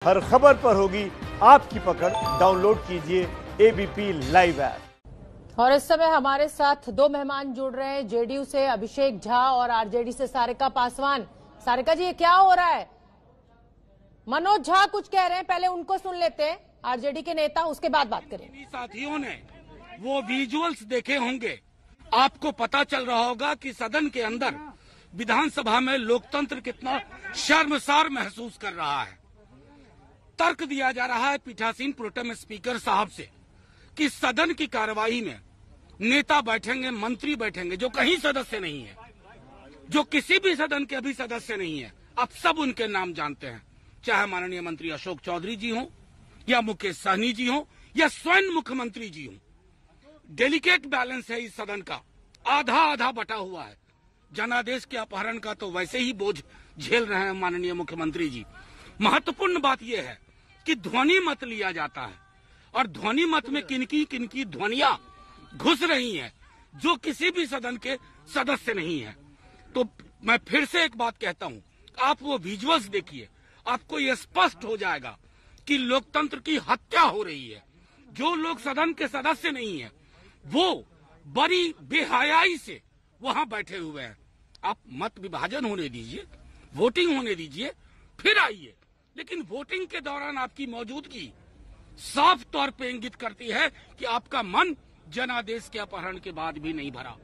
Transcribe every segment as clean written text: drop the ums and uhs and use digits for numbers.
हर खबर पर होगी आपकी पकड़। डाउनलोड कीजिए एबीपी लाइव ऐप। और इस समय हमारे साथ दो मेहमान जुड़ रहे हैं, जेडीयू से अभिषेक झा और आरजेडी से सारिका पासवान। सारिका जी, ये क्या हो रहा है? मनोज झा कुछ कह रहे हैं, पहले उनको सुन लेते हैं, आरजेडी के नेता, उसके बाद बात करेंगे। साथियों ने वो विजुअल्स देखे होंगे, आपको पता चल रहा होगा कि सदन के अंदर विधानसभा में लोकतंत्र कितना शर्मसार महसूस कर रहा है। तर्क दिया जा रहा है पीठासीन प्रोटेम स्पीकर साहब से कि सदन की कार्यवाही में नेता बैठेंगे, मंत्री बैठेंगे जो कहीं सदस्य नहीं है, जो किसी भी सदन के अभी सदस्य नहीं है। आप सब उनके नाम जानते हैं, चाहे माननीय मंत्री अशोक चौधरी जी हों या मुकेश सहनी जी हों या स्वयं मुख्यमंत्री जी हों। डेलिकेट बैलेंस है इस सदन का, आधा आधा बटा हुआ है। जनादेश के अपहरण का तो वैसे ही बोझ झेल रहे हैं माननीय मुख्यमंत्री जी। महत्वपूर्ण बात यह है कि ध्वनि मत लिया जाता है और ध्वनि मत में किनकी ध्वनियां घुस रही हैं जो किसी भी सदन के सदस्य नहीं है। तो मैं फिर से एक बात कहता हूं, आप वो विजुअल्स देखिए, आपको ये स्पष्ट हो जाएगा कि लोकतंत्र की हत्या हो रही है। जो लोग सदन के सदस्य नहीं है वो बड़ी बेहयाई से वहां बैठे हुए हैं। आप मत विभाजन होने दीजिए, वोटिंग होने दीजिए, फिर आइए। लेकिन वोटिंग के दौरान आपकी मौजूदगी साफ तौर पे इंगित करती है कि आपका मन जनादेश के अपहरण के बाद भी नहीं भरा।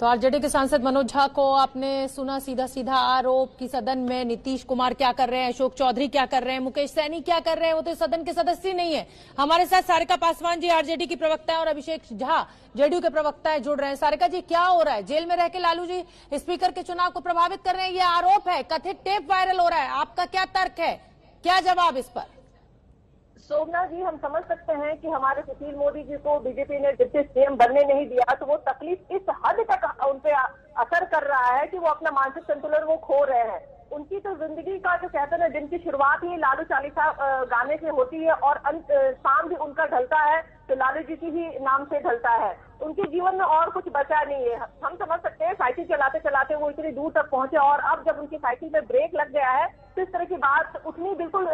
तो आरजेडी के सांसद मनोज झा को आपने सुना, सीधा सीधा आरोप कि सदन में नीतीश कुमार क्या कर रहे हैं, अशोक चौधरी क्या कर रहे हैं, मुकेश सहनी क्या कर रहे हैं, वो तो सदन के सदस्य नहीं है। हमारे साथ सारिका पासवान जी आरजेडी की प्रवक्ता है और अभिषेक झा जेडीयू के प्रवक्ता है, जुड़ रहे हैं। सारिका जी, क्या हो रहा है? जेल में रह के लालू जी स्पीकर के चुनाव को प्रभावित कर रहे हैं, ये आरोप है, कथित टेप वायरल हो रहा है। आपका क्या तर्क है, क्या जवाब इस पर? सोमनाथ जी, हम समझ सकते हैं कि हमारे सुशील मोदी जी को बीजेपी ने डिप्टी सीएम बनने नहीं दिया, तो वो तकलीफ इस हद तक उन पे असर कर रहा है कि वो अपना मानसिक संतुलन वो खो रहे हैं। उनकी तो जिंदगी का जो कहते हैं दिन की शुरुआत ही लालू चालीसा गाने से होती है और अंत शाम भी उनका ढलता है तो लालू जी की ही नाम से ढलता है। उनके जीवन में और कुछ बचा नहीं है। हम समझ सकते हैं साइकिल चलाते चलाते वो इतनी दूर तक पहुंचे और अब जब उनकी साइकिल पे ब्रेक लग गया है तो इस तरह की बात उठनी बिल्कुल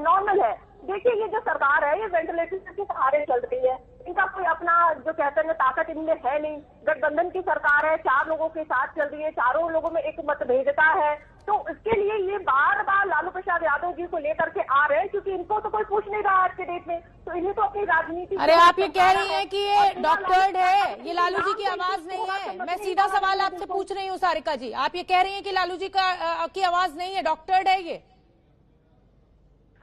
नॉर्मल है। देखिए, ये जो सरकार है ये वेंटिलेटर के सहारे चल रही है, इनका कोई अपना जो कहते हैं ताकत इनमें है नहीं। गठबंधन की सरकार है, 4 लोगों के साथ चल रही है, चारों लोगों में एक मतभेदता है, तो इसके लिए ये बार बार लालू प्रसाद यादव जी को लेकर के आ रहे हैं क्योंकि इनको तो कोई पूछ नहीं रहा आज के डेट में, तो इन्हें तो अपनी राजनीति। अरे आप ये कह रही हैं कि ये डॉक्टर्ड है, ये लालू जी की आवाज नहीं है। मैं सीधा सवाल आपसे पूछ रही हूँ सारिका जी, आप ये कह रही हैं कि लालू जी की आवाज नहीं है, डॉक्टर्ड है ये?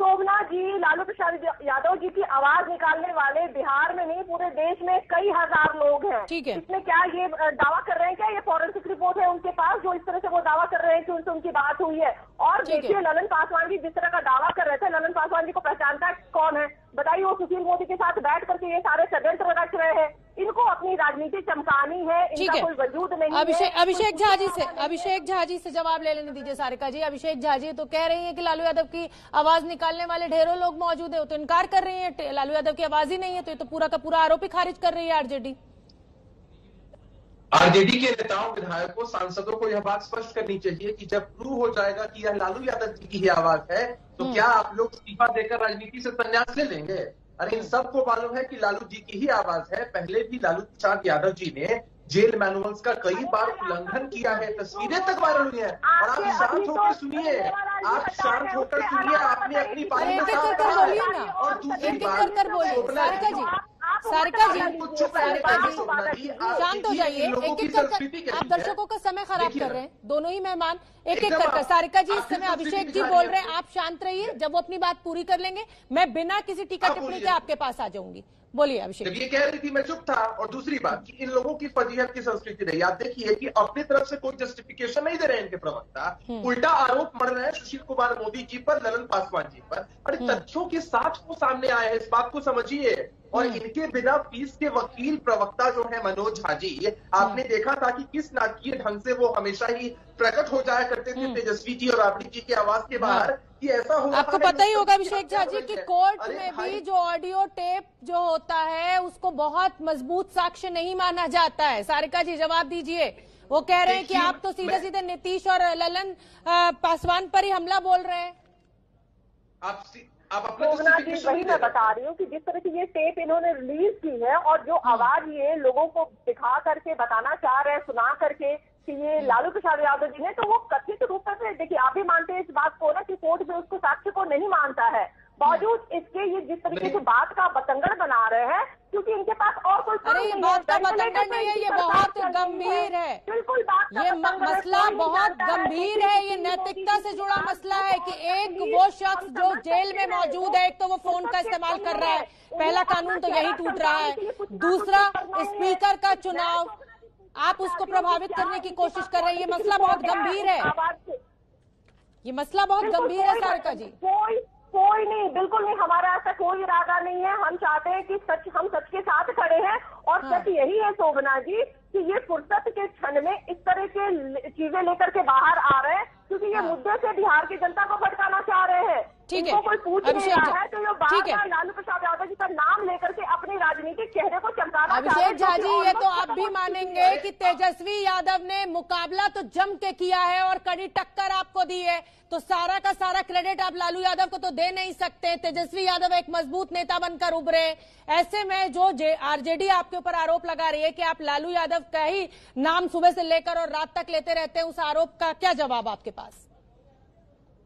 सोमनाथ जी, लालू प्रसाद यादव जी की आवाज निकालने वाले बिहार में नहीं पूरे देश में कई हजार लोग हैं। ठीक है, इसमें क्या ये दावा कर रहे हैं, क्या ये फॉरेंसिक रिपोर्ट है उनके पास जो इस तरह से वो दावा कर रहे हैं कि उनसे उनकी बात हुई है? और देखिए, ललन पासवान जी जिस तरह का दावा कर रहे थे, ललन पासवान जी को पहचानता कौन है बताइए? वो सुशील मोदी के साथ बैठ करके ये सारे षड्यंत्र रच रहे हैं। इनको अपनी राजनीति चमकानी है, इनका कोई वजूद नहीं है। अभिषेक झा जी से जवाब ले लेने दीजिए सारिका जी। अभिषेक झा जी तो कह रही हैं कि लालू यादव की आवाज निकालने वाले ढेरों लोग मौजूद है, तो इनकार कर रही है लालू यादव की आवाज ही नहीं है, तो ये तो पूरा का पूरा आरोप ही खारिज कर रही है आरजेडी। आरजेडी के नेताओं, विधायकों, सांसदों को यह बात स्पष्ट करनी चाहिए कि जब प्रूव हो जाएगा कि यह लालू यादव जी की ही आवाज है तो क्या आप लोग इस्तीफा देकर राजनीति से संन्यास ले लेंगे? अरे इन सबको मालूम है कि लालू जी की ही आवाज है। पहले भी लालू प्रसाद यादव जी ने जेल मैनुअल्स का कई बार उल्लंघन किया है, तस्वीरें तक वायरल हुई है। और आप शांत होकर सुनिए, आपने अपनी पारी में साफ कहा। और दूसरी बात, सारिका जी शांत हो जाइए, एक एक कर आप दर्शकों का समय खराब कर रहे हैं, दोनों ही मेहमान एक एक कर। सारिका जी, इस समय अभिषेक जी बोल रहे हैं, आप शांत रहिए, जब वो अपनी बात पूरी कर लेंगे मैं बिना किसी टीका टिप्पणी के आपके पास आ जाऊंगी। बोलिए अभिषेक। जब ये कह रही थी मैं चुप था। और दूसरी बात कि इन लोगों की फजीहत की संस्कृति रही। आप देखिए कि अपनी तरफ से कोई जस्टिफिकेशन नहीं दे रहे हैं इनके प्रवक्ता, उल्टा आरोप मढ़ रहे हैं सुशील कुमार मोदी जी पर, ललन पासवान जी पर। अरे तथ्यों के साथ वो सामने आए हैं, इस बात को समझिए। और इनके बिना फीस के वकील प्रवक्ता जो है मनोज झा जी, आपने देखा था कि किस नाटकीय ढंग से वो हमेशा ही प्रकट हो जाया करते थे तेजस्वी जी और राबड़ी जी की आवाज के बाहर कि ऐसा हुआ। आपको पता ही होगा अभिषेक झा जी कि कोर्ट में भी जो ऑडियो टेप जो होता है उसको बहुत मजबूत साक्ष्य नहीं माना जाता है। सारिका जी जवाब दीजिए। वो कह रहे हैं कि आप तो सीधे सीधे नीतीश और ललन पासवान पर ही हमला बोल रहे हैं। आप अपना शोभना जी, justification वही दे मैं रहे बता रही हूँ कि जिस तरह की ये टेप इन्होंने रिलीज की है और जो आवाज ये लोगों को दिखा करके बताना चाह रहे हैं, सुना करके कि ये लालू प्रसाद यादव जी ने, तो वो कथित रूप से, देखिए आप भी मानते हैं इस बात को ना कि कोर्ट में उसको साक्ष्य को नहीं मानता है, बावजूद इसके ये जिस तरीके से बात का बतंगड़ बना रहे हैं, क्योंकि इनके पास और कोई अरे ये बात का बतंगड़ नहीं है, ये बहुत गंभीर है। बिल्कुल बात का ये बतंगड़ है, मसला कोई नहीं बहुत जानता है गंभीर है। ये नैतिकता से जुड़ा मसला है कि एक वो शख्स जो जेल में मौजूद है, एक तो वो फोन का इस्तेमाल कर रहा है, पहला कानून तो यही टूट रहा है, दूसरा स्पीकर का चुनाव आप उसको प्रभावित करने की कोशिश कर रहे हैं। ये मसला बहुत गंभीर है, ये मसला बहुत गंभीर है सारिका जी। कोई नहीं, बिल्कुल नहीं, हमारा ऐसा कोई इरादा नहीं है। हम चाहते हैं कि हम सच के साथ खड़े हैं और सच यही है शोभना जी कि ये फुर्सत के क्षण में इस तरह के चीजें लेकर के बाहर आ रहे हैं, क्योंकि ये मुद्दे से बिहार की जनता को भटकाना चाह रहे हैं। ठीक है, इनको कोई पूछ नहीं रहा है, तो ये ठीक है, बार-बार लालू प्रसाद यादव जी का नाम लेकर के अपनी राजनीतिक चेहरे को चमकाना चाह रहे हैं। अभिषेक झा जी, ये तो आप भी मानेंगे कि तेजस्वी यादव ने मुकाबला तो जम के किया है और कड़ी टक्कर आपको दी है, तो सारा का सारा क्रेडिट आप लालू यादव को तो दे नहीं सकते। तेजस्वी यादव एक मजबूत नेता बनकर उभरे, ऐसे में जो आरजेडी आपके ऊपर आरोप लगा रही है कि आप लालू यादव का ही नाम सुबह से लेकर और रात तक लेते रहते हैं, उस आरोप का क्या जवाब आपके पास?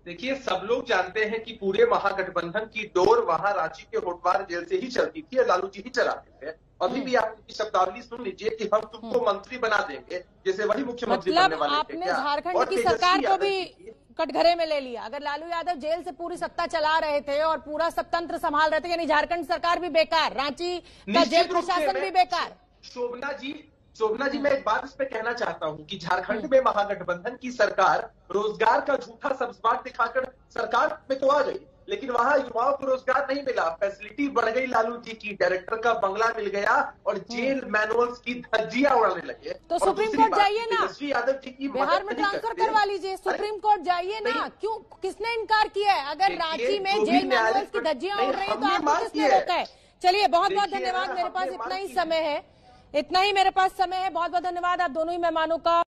देखिए, सब लोग जानते हैं कि पूरे महागठबंधन की डोर वहां रांची के होटवार जेल से ही चलती थी और लालू जी ही चलाते थे। अभी भी आप उनकी शब्दावली सुन लीजिए कि हम तुमको मंत्री बना देंगे, जैसे वही मुख्यमंत्री बनने वाले थे। आपने झारखंड की सरकार को भी कटघरे में ले लिया। अगर लालू यादव जेल से पूरी सत्ता चला रहे थे और पूरा सब तंत्र संभाल रहे थे, यानी झारखंड सरकार भी बेकार, रांची का जेल प्रशासन भी बेकार। शोभना जी, मैं एक बात इस पे कहना चाहता हूं कि झारखंड में महागठबंधन की सरकार रोजगार का झूठा सब्सबाग दिखाकर सरकार में तो आ गई, लेकिन वहां युवाओं को रोजगार नहीं मिला। फैसिलिटी बढ़ गई लालू जी की, डायरेक्टर का बंगला मिल गया और जेल मैनुअल्स की धज्जियां उड़ाने लगे। तो सुप्रीम कोर्ट जाइए ना, तेजस्वी यादव जी की बिहार में ट्रांसफर करवा लीजिए, सुप्रीम कोर्ट जाइए ना। क्यों, किसने इनकार किया है? अगर रांची में जेल मैनुअल्स की धज्जियां उड़ रही है तो आपको किसने रोका है? चलिए, बहुत बहुत धन्यवाद। मेरे पास इतना ही समय है, बहुत बहुत धन्यवाद आप दोनों ही मेहमानों का।